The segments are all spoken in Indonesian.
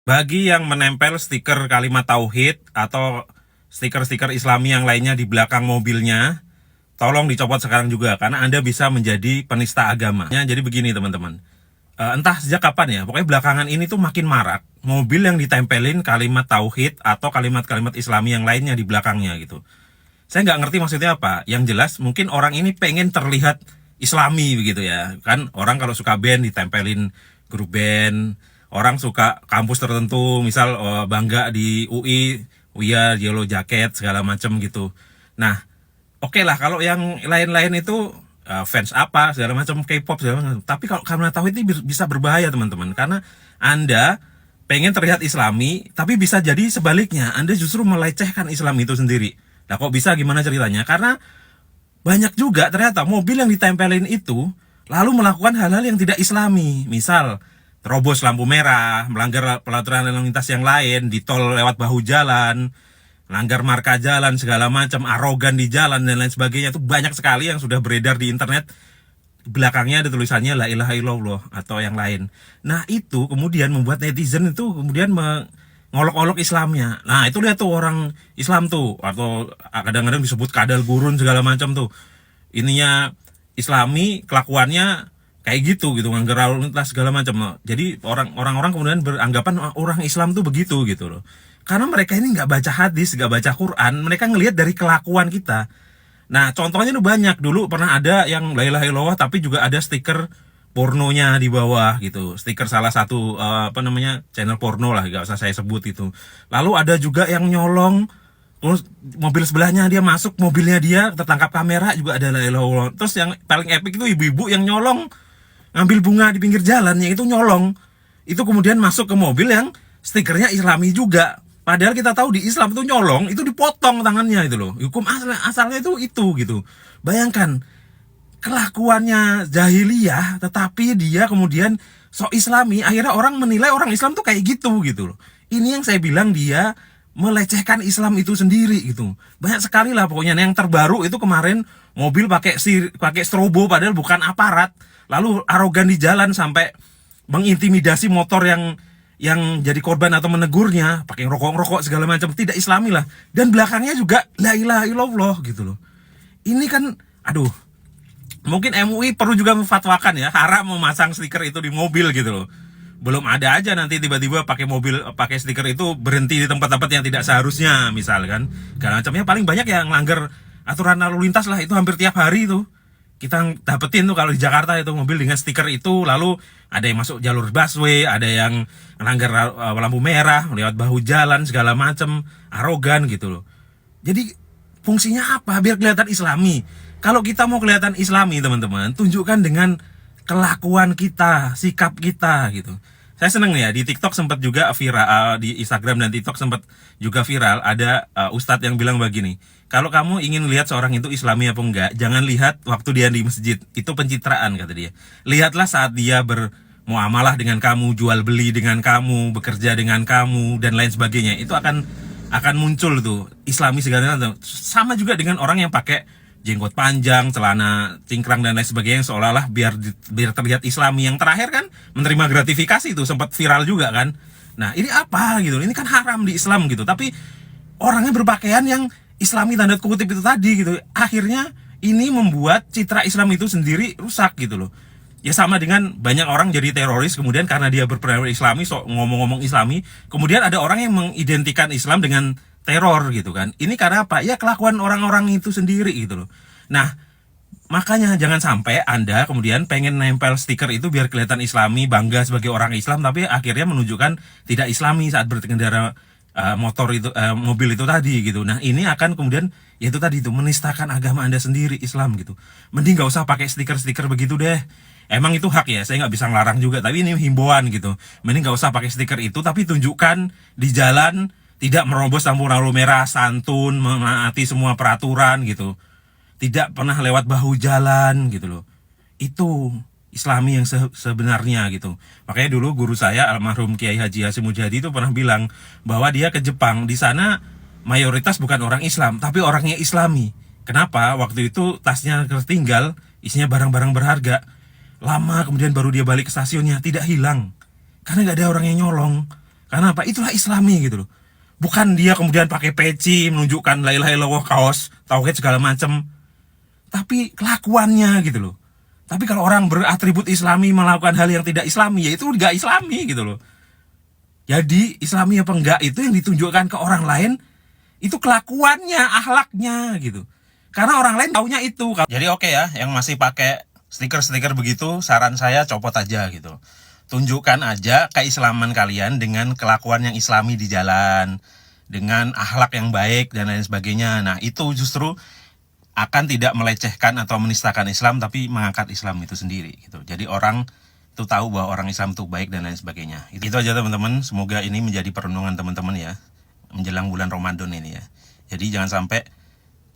Bagi yang menempel stiker kalimat tauhid atau stiker-stiker Islami yang lainnya di belakang mobilnya, tolong dicopot sekarang juga karena Anda bisa menjadi penista agama. Ya, jadi begini teman-teman. Entah sejak kapan ya, pokoknya belakangan ini tuh makin marak mobil yang ditempelin kalimat tauhid atau kalimat-kalimat Islami yang lainnya di belakangnya gitu. Saya nggak ngerti maksudnya apa. Yang jelas mungkin orang ini pengen terlihat Islami begitu ya. Kan orang kalau suka band ditempelin grup band, orang suka kampus tertentu, misal bangga di UI, Uya, Yellow Jacket segala macam gitu. Nah, oke lah kalau yang lain-lain itu fans apa segala macam K-pop segala macam. Tapi kalau karena tahu itu bisa berbahaya teman-teman, karena Anda pengen terlihat Islami, tapi bisa jadi sebaliknya Anda justru melecehkan Islam itu sendiri. Nah kok bisa, gimana ceritanya? Karena banyak juga ternyata mobil yang ditempelin itu lalu melakukan hal-hal yang tidak Islami. Misal terobos lampu merah, melanggar peraturan lalu lintas yang lain, di tol lewat bahu jalan, langgar marka jalan segala macam, arogan di jalan dan lain sebagainya. Itu banyak sekali yang sudah beredar di internet. Belakangnya ada tulisannya la ilaha illallah atau yang lain. Nah itu kemudian membuat netizen itu kemudian ngolok-olok Islamnya. Nah itu lihat tuh orang Islam tuh, atau kadang-kadang disebut kadal gurun segala macam tuh. Ininya Islami, kelakuannya kayak gitu nganggar lalu lintas segala macam. Jadi orang-orang kemudian beranggapan orang Islam tuh begitu gitu loh. Karena mereka ini nggak baca hadis, nggak baca Quran, mereka ngelihat dari kelakuan kita. Nah, contohnya tuh banyak. Dulu pernah ada yang la ilaha illallah tapi juga ada stiker pornonya di bawah gitu. Stiker salah satu channel porno lah, gak usah saya sebut itu. Lalu ada juga yang nyolong, terus mobil sebelahnya dia masuk, mobilnya dia tertangkap kamera juga ada la ilaha illallah. Terus yang paling epic itu ibu-ibu yang nyolong ngambil bunga di pinggir jalan, yang itu nyolong. Itu kemudian masuk ke mobil yang stikernya Islami juga. Padahal kita tahu di Islam itu nyolong, itu dipotong tangannya itu loh. Hukum asalnya itu gitu. Bayangkan kelakuannya jahiliyah, tetapi dia kemudian sok Islami. Akhirnya orang menilai orang Islam tuh kayak gitu loh. Ini yang saya bilang dia melecehkan Islam itu sendiri gitu. Banyak sekali lah pokoknya. Nah, yang terbaru itu kemarin mobil pakai strobo padahal bukan aparat. Lalu arogan di jalan sampai mengintimidasi motor yang jadi korban atau menegurnya, pakai rokok segala macam, tidak Islami lah. Dan belakangnya juga la ilaha illallah gitu loh. Ini kan aduh, mungkin MUI perlu juga memfatwakan ya, haram memasang stiker itu di mobil gitu loh. Belum ada aja nanti tiba-tiba pakai stiker itu berhenti di tempat-tempat yang tidak seharusnya misalkan. Segala macamnya, paling banyak yang melanggar aturan lalu lintas lah, itu hampir tiap hari itu kita dapetin tuh kalau di Jakarta itu mobil dengan stiker itu. Lalu ada yang masuk jalur busway, ada yang melanggar lampu merah, lewat bahu jalan segala macam, arogan gitu loh. Jadi fungsinya apa? Biar kelihatan Islami. Kalau kita mau kelihatan Islami teman-teman, tunjukkan dengan kelakuan kita, sikap kita gitu. Saya seneng ya, di TikTok sempat juga viral, di Instagram dan TikTok sempat juga viral, ada ustadz yang bilang begini, kalau kamu ingin lihat seorang itu Islami apa enggak, jangan lihat waktu dia di masjid, itu pencitraan kata dia. Lihatlah saat dia bermuamalah dengan kamu, jual beli dengan kamu, bekerja dengan kamu dan lain sebagainya. Itu akan muncul tuh Islami segala macam. Sama juga dengan orang yang pakai jenggot panjang, celana cingkrang dan lain sebagainya, seolah-olah biar terlihat Islami. Yang terakhir kan menerima gratifikasi itu sempat viral juga kan. Nah ini apa gitu, ini kan haram di Islam gitu, tapi orangnya berpakaian yang Islami tanda kutip itu tadi gitu. Akhirnya ini membuat citra Islam itu sendiri rusak gitu loh. Ya sama dengan banyak orang jadi teroris kemudian karena dia berperilaku Islami, ngomong-ngomong Islami, kemudian ada orang yang mengidentikan Islam dengan teror gitu kan. Ini karena apa? Ya kelakuan orang-orang itu sendiri gitu loh. Nah, makanya jangan sampai Anda kemudian pengen nempel stiker itu biar kelihatan Islami, bangga sebagai orang Islam, tapi akhirnya menunjukkan tidak Islami saat berkendara mobil itu tadi gitu. Nah ini akan kemudian ya itu tadi itu menistakan agama Anda sendiri, Islam gitu. Mending gak usah pakai stiker-stiker begitu deh. Emang itu hak ya, saya nggak bisa ngelarang juga, tapi ini himbauan gitu. Mending gak usah pakai stiker itu, tapi tunjukkan di jalan tidak merobos lampu merah, santun, menaati semua peraturan gitu. Tidak pernah lewat bahu jalan gitu loh. Itu Islami yang sebenarnya gitu. Makanya dulu guru saya almarhum Kiai Haji Hasyim Mujadi itu pernah bilang bahwa dia ke Jepang, di sana mayoritas bukan orang Islam tapi orangnya Islami. Kenapa? Waktu itu tasnya tertinggal, isinya barang-barang berharga. Lama kemudian baru dia balik ke stasiunnya, tidak hilang karena nggak ada orang yang nyolong. Karena apa? Itulah Islami gitu loh. Bukan dia kemudian pakai peci menunjukkan la ilaha illallah, kaos tauhid segala macam, tapi kelakuannya gitu loh. Tapi kalau orang beratribut Islami melakukan hal yang tidak Islami, ya itu nggak Islami gitu loh. Jadi Islami apa enggak itu yang ditunjukkan ke orang lain, itu kelakuannya, akhlaknya gitu. Karena orang lain taunya itu. Jadi oke ya, yang masih pakai stiker-stiker begitu, saran saya copot aja gitu. Tunjukkan aja keislaman kalian dengan kelakuan yang Islami di jalan, dengan akhlak yang baik dan lain sebagainya. Nah itu justru akan tidak melecehkan atau menistakan Islam, tapi mengangkat Islam itu sendiri gitu. Jadi orang itu tahu bahwa orang Islam itu baik dan lain sebagainya. Itu aja teman-teman, semoga ini menjadi perenungan teman-teman ya, menjelang bulan Ramadan ini ya. Jadi jangan sampai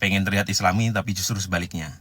pengen terlihat Islami tapi justru sebaliknya.